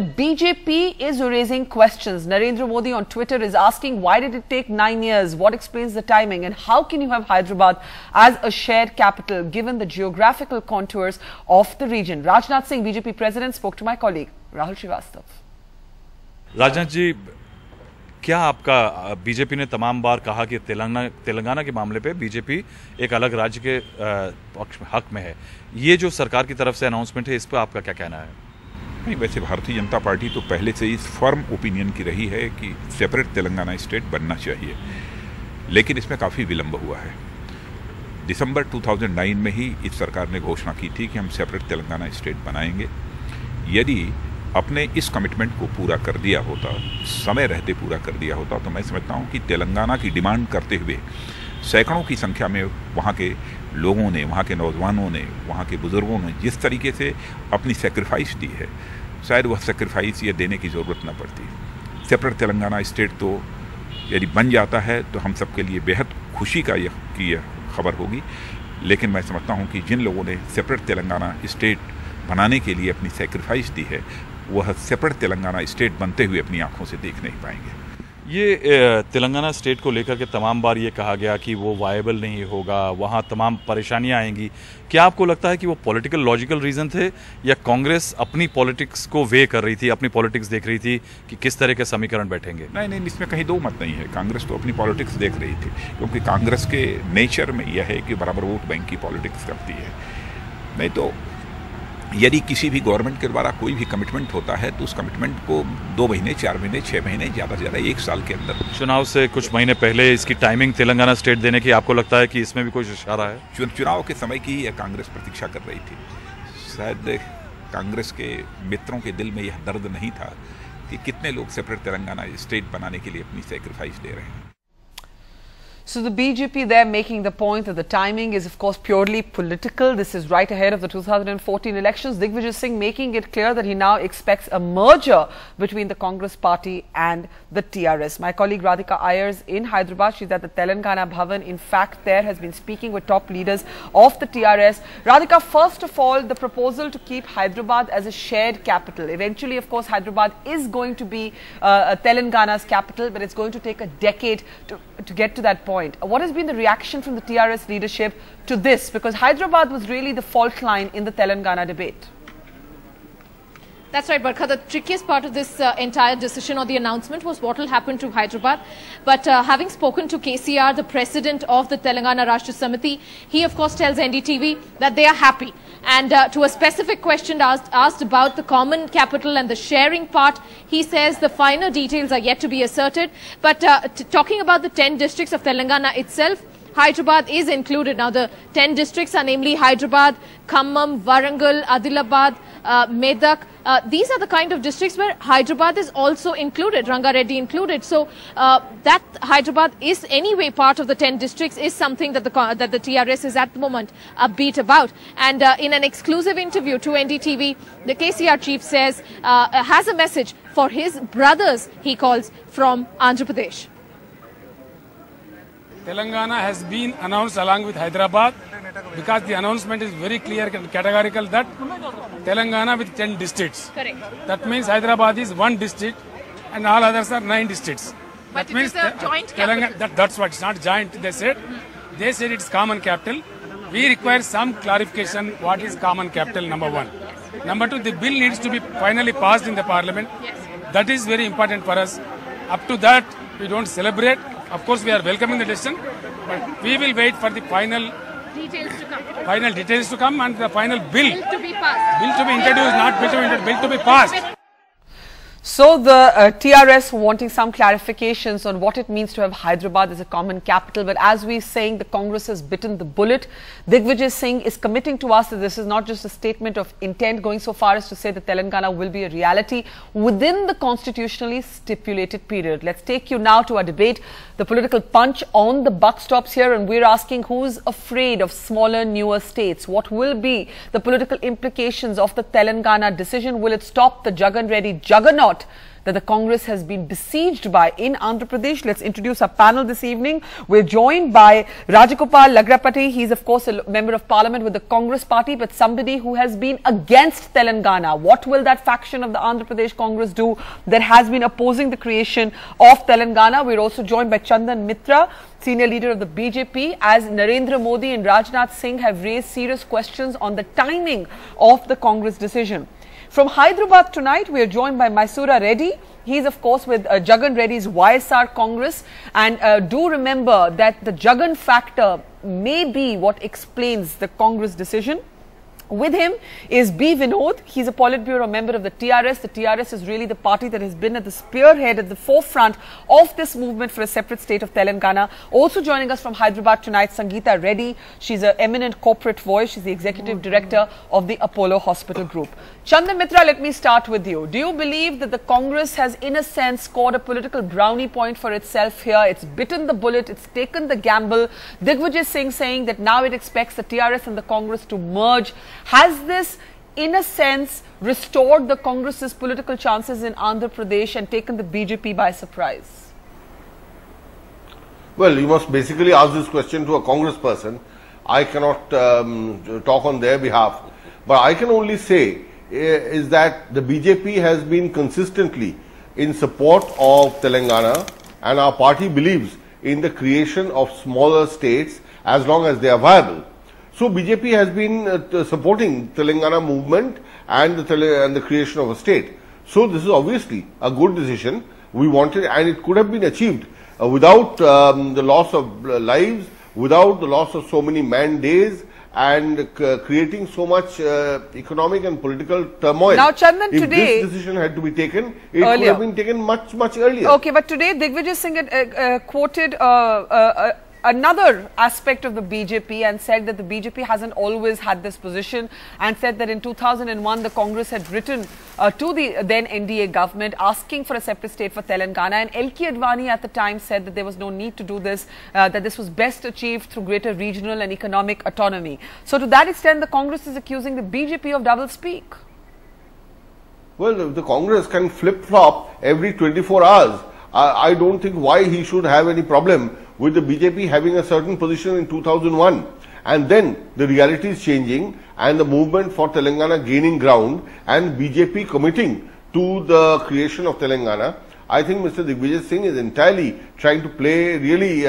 BJP is raising questions. Narendra Modi on Twitter is asking, why did it take 9 years? What explains the timing? And how can you have Hyderabad as a shared capital given the geographical contours of the region? Rajnath Singh, BJP president, spoke to my colleague Rahul Srivastava. Rajnath ji, क्या आपका BJP ने तमाम बार कहा कि तेलंगाना के मामले पे BJP एक अलग राज्य के हक में है। ये जो सरकार की तरफ से अनाउंसमेंट है, इस पर आपका क्या कहना है? नहीं, वैसे भारतीय जनता पार्टी तो पहले से इस फर्म ओपिनियन की रही है कि सेपरेट तेलंगाना स्टेट बनना चाहिए, लेकिन इसमें काफ़ी विलंब हुआ है। दिसंबर 2009 में ही इस सरकार ने घोषणा की थी कि हम सेपरेट तेलंगाना स्टेट बनाएंगे। यदि अपने इस कमिटमेंट को पूरा कर दिया होता, समय रहते पूरा कर दिया होता, तो मैं समझता हूँ कि तेलंगाना की डिमांड करते हुए सैकड़ों की संख्या में वहाँ के लोगों ने, वहाँ के नौजवानों ने, वहाँ के बुज़ुर्गों ने जिस तरीके से अपनी सेक्रीफाइस दी है, शायद वह सेक्रीफाइस ये देने की ज़रूरत न पड़ती। सेपरेट तेलंगाना स्टेट तो यदि बन जाता है तो हम सबके लिए बेहद खुशी का यह खबर होगी, लेकिन मैं समझता हूँ कि जिन लोगों ने सेपरेट तेलंगाना स्टेट बनाने के लिए अपनी सेक्रीफाइस दी है, वह सेपरेट तेलंगाना स्टेट बनते हुए अपनी आंखों से देख नहीं पाएंगे। ये तेलंगाना स्टेट को लेकर के तमाम बार ये कहा गया कि वो वायबल नहीं होगा, वहाँ तमाम परेशानियाँ आएंगी। क्या आपको लगता है कि वो पॉलिटिकल लॉजिकल रीज़न थे, या कांग्रेस अपनी पॉलिटिक्स को वे कर रही थी, अपनी पॉलिटिक्स देख रही थी कि किस तरह के समीकरण बैठेंगे? नहीं, इसमें कहीं दो मत नहीं है। कांग्रेस तो अपनी पॉलिटिक्स देख रही थी, क्योंकि कांग्रेस के नेचर में यह है कि बराबर वोट बैंक की पॉलिटिक्स करती है। नहीं तो यदि किसी भी गवर्नमेंट के द्वारा कोई भी कमिटमेंट होता है तो उस कमिटमेंट को 2 महीने, 4 महीने, 6 महीने, ज़्यादा से ज़्यादा 1 साल के अंदर। चुनाव से कुछ महीने पहले इसकी टाइमिंग तेलंगाना स्टेट देने की, आपको लगता है कि इसमें भी कोई इशारा है? चुनाव के समय की यह कांग्रेस प्रतीक्षा कर रही थी। शायद कांग्रेस के मित्रों के दिल में यह दर्द नहीं था कि कितने लोग सेपरेट तेलंगाना स्टेट बनाने के लिए अपनी सेक्रीफाइस दे रहे हैं। So the BJP there making the point that the timing is of course purely political. This is right ahead of the 2014 elections. Digvijay Singh making it clear that he now expects a merger between the Congress party and the TRS. My colleague Radhika Ayers in Hyderabad, she's at the Telangana Bhavan. In fact, there has been speaking with top leaders of the TRS. Radhika, first of all, the proposal to keep Hyderabad as a shared capital. Eventually, of course, Hyderabad is going to be Telangana's capital, but it's going to take a decade to get to that point. What has been the reaction from the TRS leadership to this? Because Hyderabad was really the fault line in the Telangana debate. That's right, Barkha. The trickiest part of this entire decision or the announcement was what will happen to Hyderabad. But having spoken to KCR, the president of the Telangana Rashtra Samiti, he of course tells NDTV that they are happy. And to a specific question asked about the common capital and the sharing part, he says the finer details are yet to be asserted. But talking about the 10 districts of Telangana itself, Hyderabad is included. Now the 10 districts are namely Hyderabad, Khammam, Warangal, Adilabad, Medak. These are the kind of districts where Hyderabad is also included, Rangareddy included. So that Hyderabad is anyway part of the 10 districts is something that the TRS is at the moment upbeat about. And in an exclusive interview to NDTV, the KCR chief says has a message for his brothers, he calls, from Andhra Pradesh. Telangana has been announced along with Hyderabad because the announcement is very clear and categorical that Telangana with 10 districts. Correct. That means Hyderabad is 1 district and all others are 9 districts. But that it means is a joint capital. That's what, it's not joint, they said. They said it's common capital. We require some clarification what is common capital, number 1. Yes. Number 2, the bill needs to be finally passed in the parliament. Yes. That is very important for us. Up to that, we don't celebrate. Of course, we are welcoming the decision, but we will wait for the final Details to come. Final details to come and the final bill. Bill to be passed. Bill to be introduced, not bill to be introduced, bill to be passed. So the TRS wanting some clarifications on what it means to have Hyderabad as a common capital. But as we're saying, the Congress has bitten the bullet. Digvijay Singh is committing to us that this is not just a statement of intent, going so far as to say that Telangana will be a reality within the constitutionally stipulated period. Let's take you now to our debate. The political punch on the buck stops here, and we're asking who's afraid of smaller, newer states? What will be the political implications of the Telangana decision? Will it stop the Jagan Reddy juggernaut that that the Congress has been besieged by in Andhra Pradesh. Let's introduce our panel this evening. We're joined by Rajagopal Lagrapati. He's of course a member of parliament with the Congress party, but somebody who has been against Telangana. What will that faction of the Andhra Pradesh Congress do that has been opposing the creation of Telangana? We're also joined by Chandan Mitra, senior leader of the BJP, as Narendra Modi and Rajnath Singh have raised serious questions on the timing of the Congress decision. From Hyderabad tonight, we are joined by Mysura Reddy. He is of course with Jagan Reddy's YSR Congress, and do remember that the Jagan factor may be what explains the Congress decision. With him is B. Vinod. He's a Politburo member of the TRS. The TRS is really the party that has been at the spearhead, at the forefront of this movement for a separate state of Telangana. Also joining us from Hyderabad tonight, Sangeeta Reddy. She's an eminent corporate voice. She's the executive director of the Apollo Hospital Group. Chandan Mitra, let me start with you. Do you believe that the Congress has in a sense scored a political brownie point for itself here? It's bitten the bullet, it's taken the gamble. Digvijay Singh saying that now it expects the TRS and the Congress to merge. Has this, in a sense, restored the Congress's political chances in Andhra Pradesh and taken the BJP by surprise? Well, you must basically ask this question to a Congress person. I cannot talk on their behalf. But I can only say is that the BJP has been consistently in support of Telangana, and our party believes in the creation of smaller states as long as they are viable. So BJP has been supporting Telangana movement and the creation of a state. So this is obviously a good decision. We wanted, and it could have been achieved without the loss of lives, without the loss of so many man days, and creating so much economic and political turmoil. Now, Chandan, if today, this decision had to be taken, it could have been taken much earlier. Okay, but today Digvijay Singh had quoted another aspect of the BJP and said that the BJP hasn't always had this position, and said that in 2001 the Congress had written to the then NDA government asking for a separate state for Telangana, and L.K. Advani at the time said that there was no need to do this, that this was best achieved through greater regional and economic autonomy. So to that extent the Congress is accusing the BJP of double speak. Well, if the Congress can flip-flop every 24 hours, I don't think why he should have any problem with the BJP having a certain position in 2001, and then the reality is changing and the movement for Telangana gaining ground and BJP committing to the creation of Telangana. I think Mr. Digvijay Singh is entirely trying to play really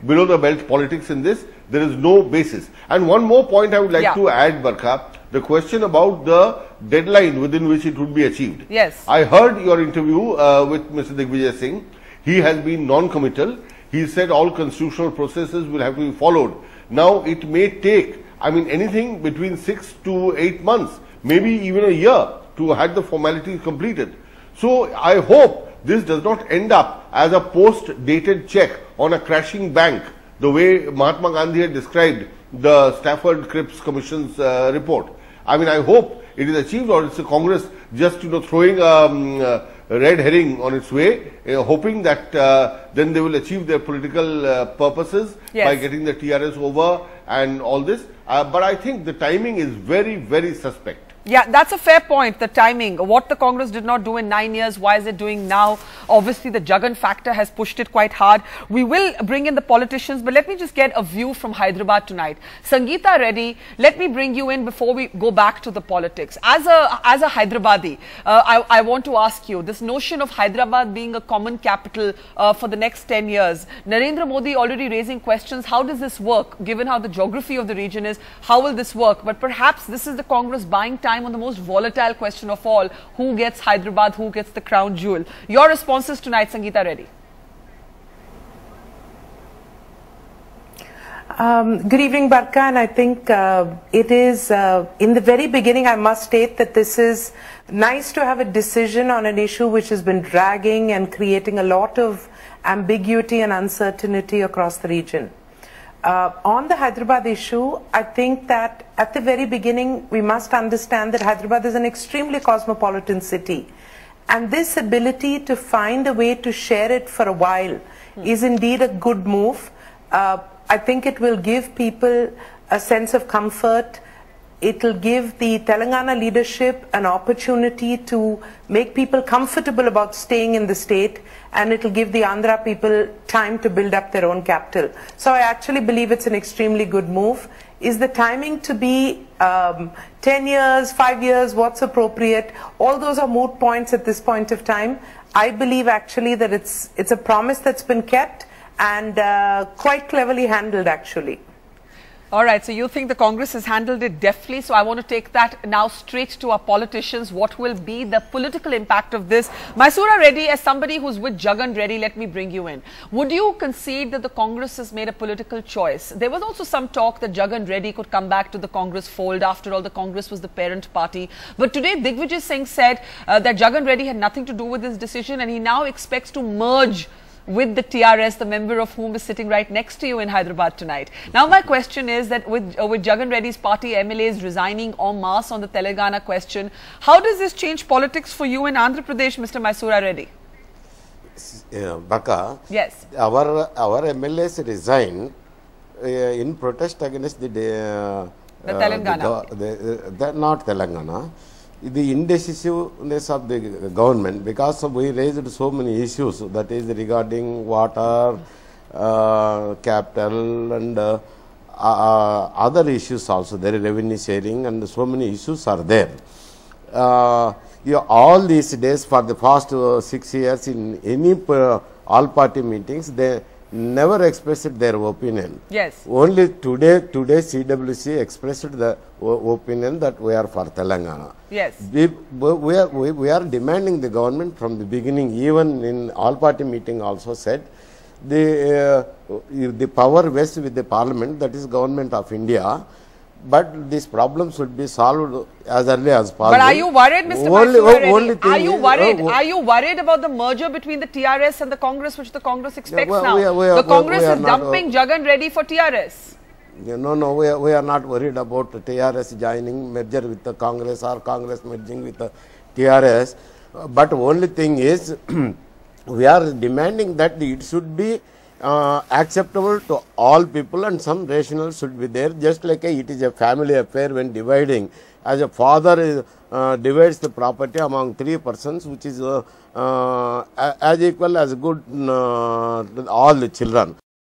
below the belt politics in this. There is no basis. And one more point I would like to add, Barkha, the question about the deadline within which it would be achieved. Yes. I heard your interview with Mr. Digvijay Singh. He has been non-committal. He said all constitutional processes will have to be followed. Now, it may take, I mean, anything between 6 to 8 months, maybe even a year to have the formalities completed. So, I hope this does not end up as a post-dated check on a crashing bank, the way Mahatma Gandhi had described the Stafford Cripps Commission's report. I mean, I hope it is achieved, or it's the Congress just, throwing a red herring on its way, hoping that then they will achieve their political purposes by getting the TRS over and all this. But I think the timing is very suspect. Yeah, that's a fair point, the timing. What the Congress did not do in 9 years, why is it doing now? Obviously, the Jagan factor has pushed it quite hard. We will bring in the politicians, but let me just get a view from Hyderabad tonight. Sangeeta Reddy, let me bring you in before we go back to the politics. As a Hyderabadi, I want to ask you, this notion of Hyderabad being a common capital for the next 10 years, Narendra Modi already raising questions, how does this work? Given how the geography of the region is, how will this work? But perhaps this is the Congress buying time on the most volatile question of all, who gets Hyderabad, who gets the crown jewel. Your responses tonight, Sangeeta Reddy. Good evening, Barkha, and I think it is, in the very beginning, I must state that this is nice to have a decision on an issue which has been dragging and creating a lot of ambiguity and uncertainty across the region. On the Hyderabad issue, I think that at the very beginning, we must understand that Hyderabad is an extremely cosmopolitan city. And this ability to find a way to share it for a while is indeed a good move. I think it will give people a sense of comfort it'll give the Telangana leadership an opportunity to make people comfortable about staying in the state, and it'll give the Andhra people time to build up their own capital. So I actually believe it's an extremely good move. Is the timing to be 10 years, 5 years, what's appropriate? All those are moot points at this point of time. I believe actually that it's a promise that's been kept and quite cleverly handled actually. All right, so you think the Congress has handled it deftly. So I want to take that now straight to our politicians. What will be the political impact of this? Mysura Reddy, as somebody who's with Jagan Reddy, let me bring you in. Would you concede that the Congress has made a political choice? There was also some talk that Jagan Reddy could come back to the Congress fold. After all, the Congress was the parent party. But today, Digvijay Singh said that Jagan Reddy had nothing to do with this decision, and he now expects to merge with the TRS, the member of whom is sitting right next to you in Hyderabad tonight. Now my question is that with Jagan Reddy's party MLAs resigning en masse on the Telangana question, how does this change politics for you in Andhra Pradesh, Mr. Mysura Reddy? Baka, yes, our MLAs resign in protest against the Telangana. Not Telangana. The indecisiveness of the government, because we raised so many issues, that is regarding water, capital and other issues also, there is revenue sharing and so many issues are there. All these days for the past 6 years in any all party meetings, they never expressed their opinion. Yes. Only today CWC expressed the opinion that we are for Telangana. Yes. We are demanding the government from the beginning, even in all party meeting also said, the power vests with the parliament, that is government of India. But this problem should be solved as early as possible. But are you worried, Mr. Mysura Reddy? Are you worried? Are you worried about the merger between the TRS and the Congress, which the Congress expects now? The Congress is dumping Jagan Reddy for TRS. No, we are not worried about the TRS joining, merger with the Congress or Congress merging with the TRS. But only thing is, we are demanding that it should be acceptable to all people and some rationale should be there, just like it is a family affair when dividing. As a father divides the property among 3 persons, which is as equal as good all the children.